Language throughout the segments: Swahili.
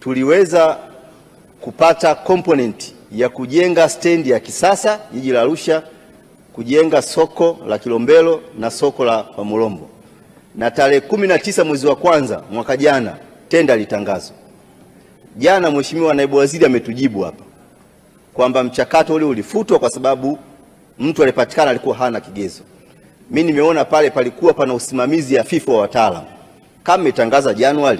tuliweza kupata component ya kujenga stendi ya kisasa jiji la Arusha, kujenga soko la Kilombero na soko la Mulombo. Na tarehe 19 mwezi wa kwanza mwaka jana tenda litangazwa. Jana Mheshimiwa Naibu Waziri ametujibu hapa kwamba mchakato ule ulifutwa kwa sababu mtu alipatikana alikuwa hana kigezo. Mimi nimeona pale palikuwa pana usimamizi hafifu wa wataalamu. Kama imetangaza Januari,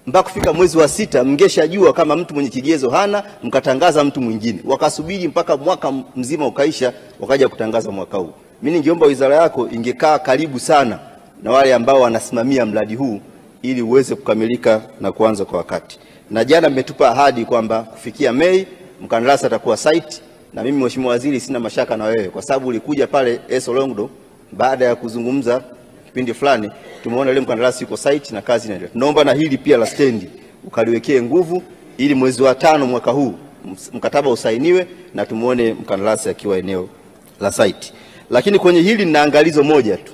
mpaka kufika mwezi wa 6 mngeshajua kama mtu mwenye kigezo hana, mkatangaza mtu mwingine. Wakasubiri mpaka mwaka mzima ukaisha, wakaja kutangaza mwaka huu. Mimi ningeomba wizara yako ingekaa karibu sana na wale ambao wanasimamia mradi huu ili uweze kukamilika na kuanza kwa wakati. Na jana mmetupa ahadi kwamba kufikia Mei mkandarasi atakuwa site, na mimi Mheshimiwa Waziri sina mashaka na wewe kwa sababu ulikuja pale Longdo baada ya kuzungumza kipindi fulani, tumeona ile mkandarasi yuko site na kazi inaendelea. Tunaomba na hili pia la stendi ukaliwekee nguvu ili mwezi wa 5 mwaka huu mkataba usainiwe na tumuone mkandarasi akiwa eneo la site. Lakini kwenye hili nina angalizo moja tu.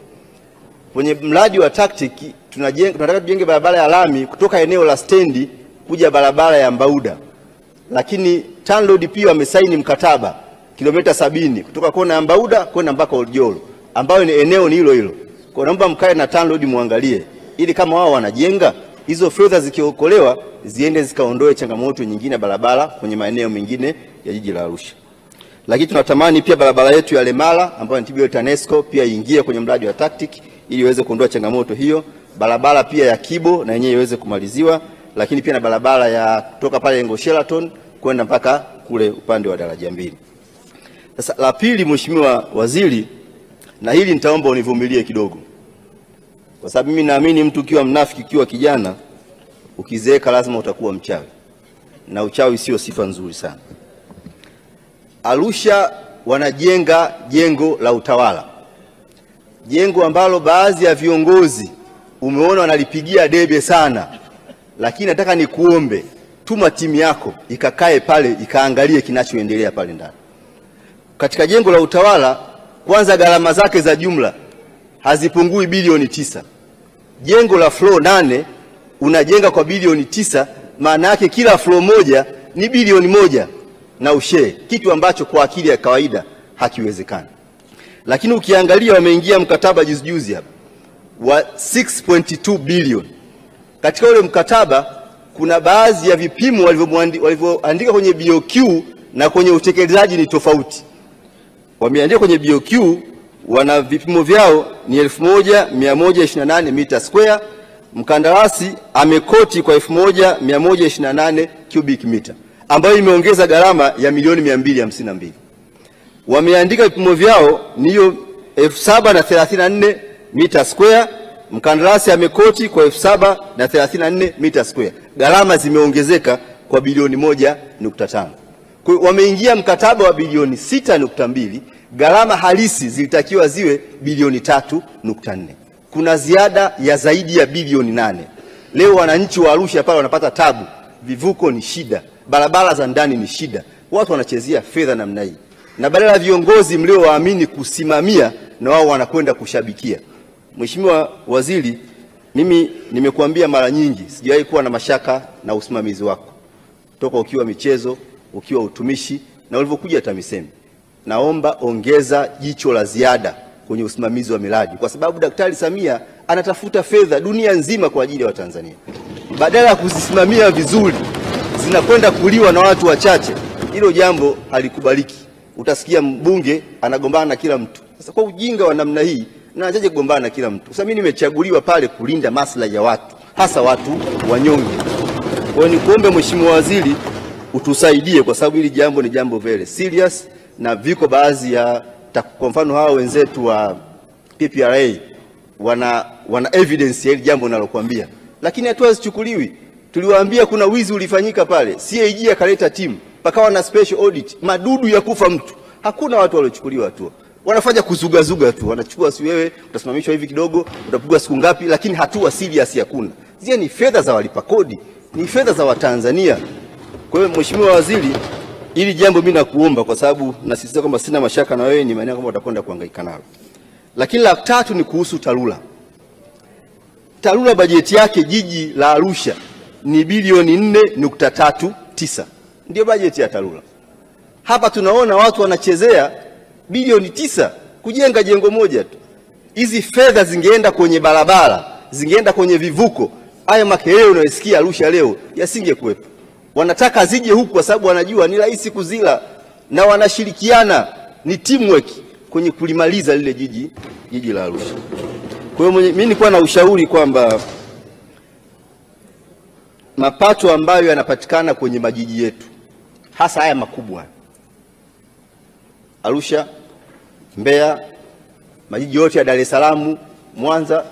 Kwenye mradi wa TACTIC tunataka tujenge barabara ya lami kutoka eneo la stendi kuja barabara ya Mbauda. Lakini TANROADS pia wamesaini mkataba kilomita 70 kutoka kona ya Mbauda kwenda mpaka Oljoro, ambayo ni eneo ni hilo hilo. Kwa naomba mkae na TANROADS muangalie ili kama wao wanajenga hizo fedha zikiokolewa ziende zikaondoe changamoto nyingine barabara kwenye maeneo mengine ya jiji la Arusha. Lakini tunatamani pia barabara yetu ya Lemala ambayo ni TBO TANESCO pia iingie kwenye mradi wa TACTIC ili iweze kuondoa changamoto hiyo. Barabara pia ya Kibo na yenyewe iweze kumaliziwa, lakini pia na barabara ya kutoka pale Engo Sheraton kwenda mpaka kule upande wa daraja 2. Sasa la pili, Mheshimiwa Waziri, na hili nitaomba univumilie kidogo. Kwa sababu mimi naamini mtu ukiwa mnafiki ukiwa kijana, ukizeeka lazima utakuwa mchawi. Na uchawi sio sifa nzuri sana. Arusha wanajenga jengo la utawala. Jengo ambalo baadhi ya viongozi umeona wanalipigia debe sana. Lakini nataka nikuombe, tuma timu yako ikakae pale ikaangalie kinachoendelea pale ndani. Katika jengo la utawala, kwanza gharama zake za jumla hazipungui bilioni 9. Jengo la floor 8 unajenga kwa bilioni 9, maana yake kila floor moja ni bilioni 1 na ushee, kitu ambacho kwa akili ya kawaida hakiwezekani. Lakini ukiangalia wameingia mkataba juzi hapa wa 6.2 bilioni. Katika ule mkataba kuna baadhi ya vipimo walivyoandika kwenye BOQ na kwenye utekelezaji ni tofauti. Wameandika kwenye BOQ wana vipimo vyao ni 1128 mita square, mkandarasi amekoti kwa 1128 cubic meter ambayo imeongeza gharama ya milioni 252. Wameandika vipimo vyao ni hiyo 7034 mita square, mkandarasi amekoti kwa 7034 mita square. Gharama zimeongezeka kwa bilioni 1.5. Kwa hiyo wameingia mkataba wa bilioni 6.2, gharama halisi zilitakiwa ziwe bilioni 3.4. Kuna ziada ya zaidi ya bilioni 8. Leo wananchi wa Arusha pale wanapata tabu, vivuko ni shida, barabara za ndani ni shida. Watu wanachezea fedha namna hii. Na badala ya viongozi mliowaamini kusimamia, na wao wanakwenda kushabikia. Mheshimiwa Waziri, mimi nimekuambia mara nyingi sijawahi kuwa na mashaka na usimamizi wako. Toka ukiwa michezo, ukiwa utumishi na ulivyokuja TAMISEMI. Naomba ongeza jicho la ziada kwenye usimamizi wa miradi kwa sababu Daktari Samia anatafuta fedha dunia nzima kwa ajili ya Watanzania. Badala ya kuzisimamia vizuri zinakwenda kuliwa na watu wachache. Hilo jambo halikubaliki. Utasikia mbunge anagombana na kila mtu. Sasa kwa ujinga wa namna hii na ajaje kugombana na kila mtu. Sasa mimi nimechaguliwa pale kulinda maslahi ya watu, hasa watu wanyonge. Kwa hiyo nikuombe Mheshimiwa Waziri utusaidie kwa sababu hili jambo ni jambo very serious, na viko baadhi ya kwa mfano hawa wenzetu wa PPRA wana evidence ya hili jambo ninalokuambia, lakini hatua zichukuliwi. Tuliwaambia kuna wizi ulifanyika pale, CAG akaleta timu, pakawa na special audit, madudu ya kufa mtu. Hakuna watu waliochukuliwa hatua. Wanafanya kuzugazuga tu, wanachukua si wewe utasimamishwa hivi kidogo, utapigwa siku ngapi, lakini hatua serious hakuna. Zile ni fedha za walipa kodi, ni fedha za Watanzania. Kwa hiyo Mheshimiwa Waziri, ili jambo mimi nakuomba kwa sababu nasisitiza kwamba sina mashaka na wewe, ni maana kwamba utakwenda kuhangaika nalo. Lakini la tatu ni kuhusu TARURA. TARURA bajeti yake jiji la Arusha ni bilioni 4.39. Ndio bajeti ya TARURA. Hapa tunaona watu wanachezea bilioni 9 kujenga jengo moja tu. Hizi fedha zingeenda kwenye barabara, zingeenda kwenye vivuko, haya makelele unayosikia Arusha leo yasingekuwepo. Wanataka zije huku kwa sababu wanajua ni rahisi kuzila, na wanashirikiana, ni teamwork kwenye kulimaliza lile jiji la Arusha. Kwa hiyo mimi nilikuwa na ushauri kwamba mapato ambayo yanapatikana kwenye majiji yetu, hasa haya makubwa, Arusha, Mbeya, majiji yote ya Dar es Salaam, Mwanza,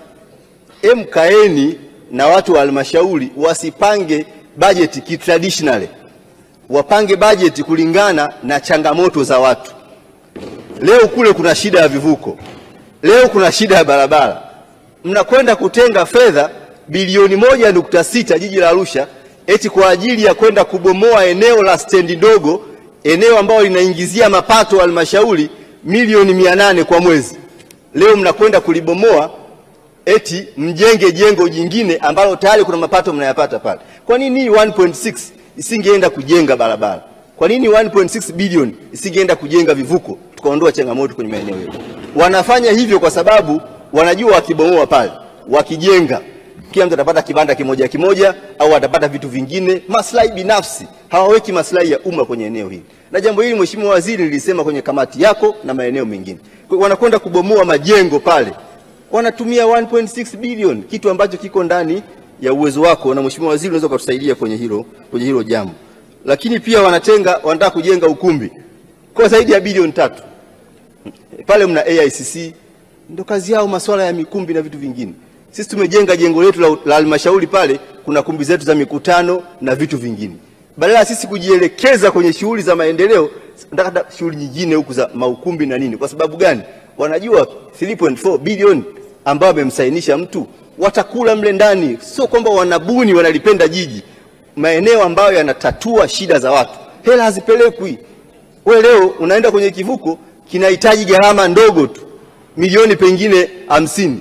kaeni na watu wa halmashauri wasipange budget kitraditionally, wapange budget kulingana na changamoto za watu. Leo kule kuna shida ya vivuko, leo kuna shida ya barabara, mnakwenda kutenga fedha bilioni 1.6 jiji la Arusha eti kwa ajili ya kwenda kubomoa eneo la stendi ndogo, eneo ambalo linaingizia mapato halmashauri milioni 800 kwa mwezi. Leo mnakwenda kulibomoa eti mjenge jengo jingine ambalo tayari kuna mapato mnayapata pale. Kwa nini 1.6 isingeenda kujenga barabara? Kwa nini 1.6 bilioni isingeenda kujenga vivuko, tukaondoa changamoto kwenye maeneo yetu? Wanafanya hivyo kwa sababu wanajua wakibomoa pale, wakijenga, kila mtu atapata kibanda kimoja kimoja au atapata vitu vingine, maslahi binafsi. Hawaweki maslahi ya umma kwenye eneo hili. Na jambo hili Mheshimiwa Waziri nilisema kwenye kamati yako na maeneo mengine. Kwa wanakwenda kubomoa majengo pale, wanatumia 1.6 bilioni, kitu ambacho kiko ndani ya uwezo wako, na Mheshimiwa Waziri unaweza kutusaidia kwenye hilo jambo. Lakini pia wanataka kujenga ukumbi kwa zaidi ya bilioni 3. Pale mna AICC, ndio kazi yao masuala ya mikumbi na vitu vingine. Sisi tumejenga jengo letu la halmashauri pale, kuna kumbi zetu za mikutano na vitu vingine. Badala sisi kujielekeza kwenye shughuli za maendeleo, nataka shughuli nyingine huku za maukumbi na nini. Kwa sababu gani? Wanajua 3.4 bilioni ambao wamemsainisha mtu watakula mle ndani. Sio kwamba wanabuni, wanalipenda jiji, maeneo ambayo yanatatua shida za watu. Hela hazipelekwi. Wewe leo unaenda kwenye kivuko kinahitaji gharama ndogo tu, milioni pengine 50.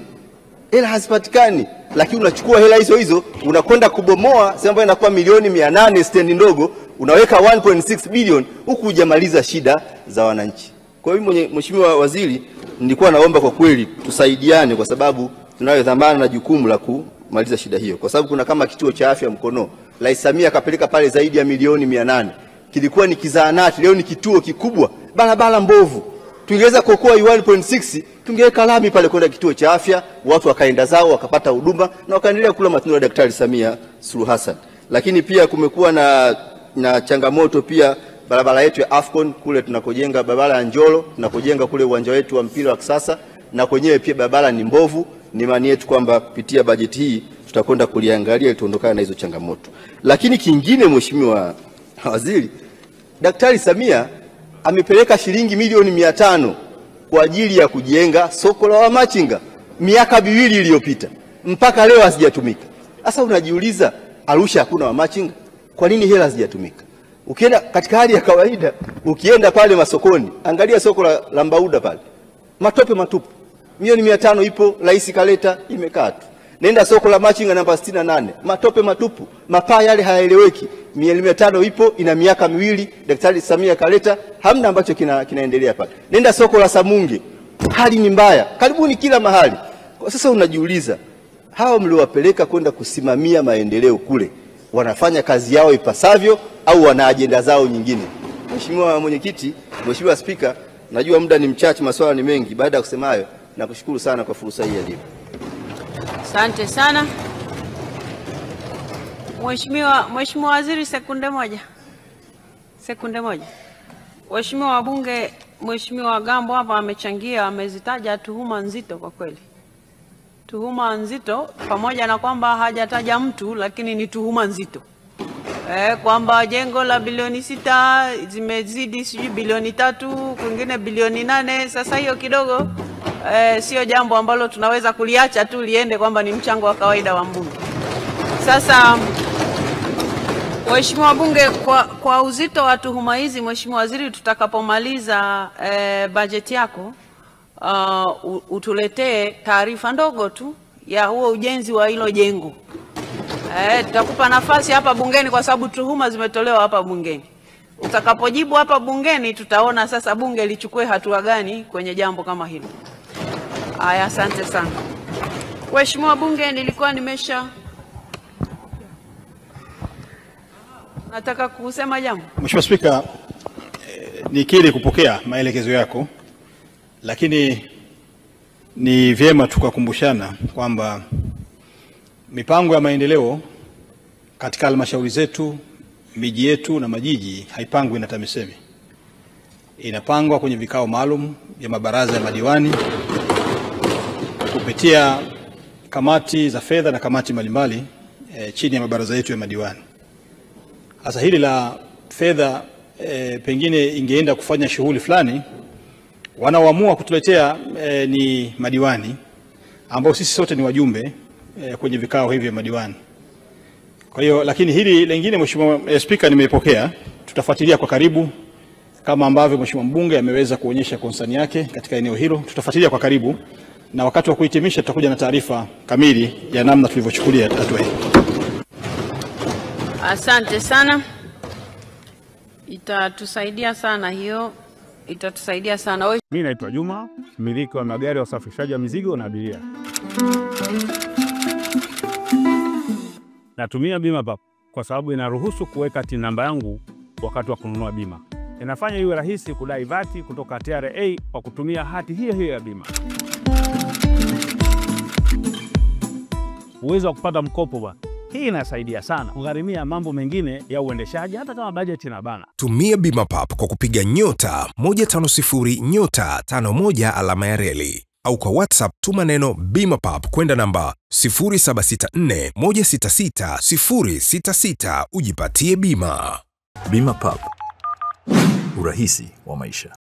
Hela hazipatikani, lakini unachukua hela hizo unakwenda kubomoa sehemu ambayo inakuwa milioni 800 stendi ndogo, unaweka 1.6 bilioni huku hujamaliza shida za wananchi. Kwa hiyo Mheshimiwa Waziri, nilikuwa naomba kwa kweli tusaidiane, kwa sababu tunayo dhamana na jukumu la kumaliza shida hiyo. Kwa sababu kuna kama kituo cha afya Mkono, Rais Samia akapeleka pale zaidi ya milioni 800. Kilikuwa ni kizahanati, leo ni kituo kikubwa, barabara mbovu. Tungeweza kuokoa 1.6, tungeweka lami pale kwenda kituo cha afya, watu wakaenda zao wakapata huduma na wakaendelea kula matunda ya Daktari Samia Suluhu Hassan. Lakini pia kumekuwa na changamoto pia, barabara yetu ya Afcon kule tunakojenga, barabara ya Njolo tunakojenga kule uwanja wetu wa mpira wa kisasa, na kwenyewe pia barabara ni mbovu. Ni imani yetu kwamba kupitia bajeti hii tutakwenda kuliangalia ili tuondokane na hizo changamoto. Lakini kingine Mheshimiwa Waziri, Daktari Samia amepeleka shilingi milioni 500 kwa ajili ya kujenga soko la wamachinga miaka 2 iliyopita, mpaka leo hazijatumika. Sasa unajiuliza, Arusha hakuna wamachinga? Kwa nini hela hazijatumika? Ukienda katika hali ya kawaida, ukienda pale masokoni, angalia soko la Mbauda pale, matope matupu. Milioni 500 ipo, rais kaleta, imekaa tu. Nenda soko la machinga namba 68, matope matupu, mapaa yale hayaeleweki. Milioni 500 ipo, ina miaka 2, Daktari Samia kaleta, hamna ambacho kinaendelea pale. Nenda soko la Samunge, hali ni mbaya, karibuni kila mahali. Kwa sasa unajiuliza, hao mliowapeleka kwenda kusimamia maendeleo kule, wanafanya kazi yao ipasavyo au wana ajenda zao nyingine? Mheshimiwa Mwenyekiti, Mheshimiwa Spika, najua muda ni mchache, maswala ni mengi. Baada ya kusema hayo, nakushukuru sana kwa fursa hii adimu. Asante sana. Mheshimiwa Waziri, sekunde moja. Waheshimiwa wabunge, Mheshimiwa Gambo hapa amechangia, amezitaja tuhuma nzito kwa kweli. Tuhuma nzito, pamoja na kwamba hajataja mtu, lakini ni tuhuma nzito. Kwamba jengo la bilioni 6 zimezidi sijui bilioni 3, kwingine bilioni 8. Sasa hiyo kidogo sio jambo ambalo tunaweza kuliacha tu liende kwamba ni mchango wa kawaida wa mbunge. Sasa Mheshimiwa wabunge, kwa uzito wa tuhuma hizi, Mheshimiwa Waziri, tutakapomaliza bajeti yako utuletee taarifa ndogo tu ya huo ujenzi wa hilo jengo. Tutakupa nafasi hapa bungeni kwa sababu tuhuma zimetolewa hapa bungeni. Utakapojibu hapa bungeni tutaona sasa bunge lichukue hatua gani kwenye jambo kama hilo. Haya, asante sana. Mheshimiwa bunge, nilikuwa nataka kusema jambo. Mheshimiwa Spika, nikiri kupokea maelekezo yako, lakini ni vyema tukakumbushana kwamba mipango ya maendeleo katika halmashauri zetu, miji yetu na majiji haipangwi na TAMISEMI. Inapangwa kwenye vikao maalum vya mabaraza ya madiwani kupitia kamati za fedha na kamati mbalimbali chini ya mabaraza yetu ya madiwani. Sasa hili la fedha pengine ingeenda kufanya shughuli fulani, wanaoamua kutuletea ni madiwani ambao sisi sote ni wajumbe kwenye vikao hivi vya madiwani. Kwa hiyo, lakini hili lingine Mheshimiwa Spika nimepokea, tutafuatilia kwa karibu kama ambavyo Mheshimiwa mbunge ameweza kuonyesha konsani yake katika eneo hilo. Tutafuatilia kwa karibu na wakati wa kuhitimisha tutakuja na taarifa kamili ya namna tulivyochukulia hatua hii. Asante sana. Itatusaidia sana hiyo. Itatusaidia sana. Mimi naitwa Juma, mmiliki wa magari ya usafirishaji wa mizigo na abiria. Natumia BimaPapp kwa sababu inaruhusu kuweka TIN namba yangu wakati wa kununua bima. Inafanya iwe rahisi kudai vati kutoka TRA kwa kutumia hati hiyo hiyo ya bima. Uwezo wa kupata mkopo bwana. Hii inasaidia sana kugharimia mambo mengine ya uendeshaji hata kama bajeti inabana. Tumia BimaPapp kwa kupiga *150*51 alama ya reli au kwa WhatsApp tuma neno BimaPapp kwenda namba 0764166066 ujipatie bima. BimaPapp, urahisi wa maisha.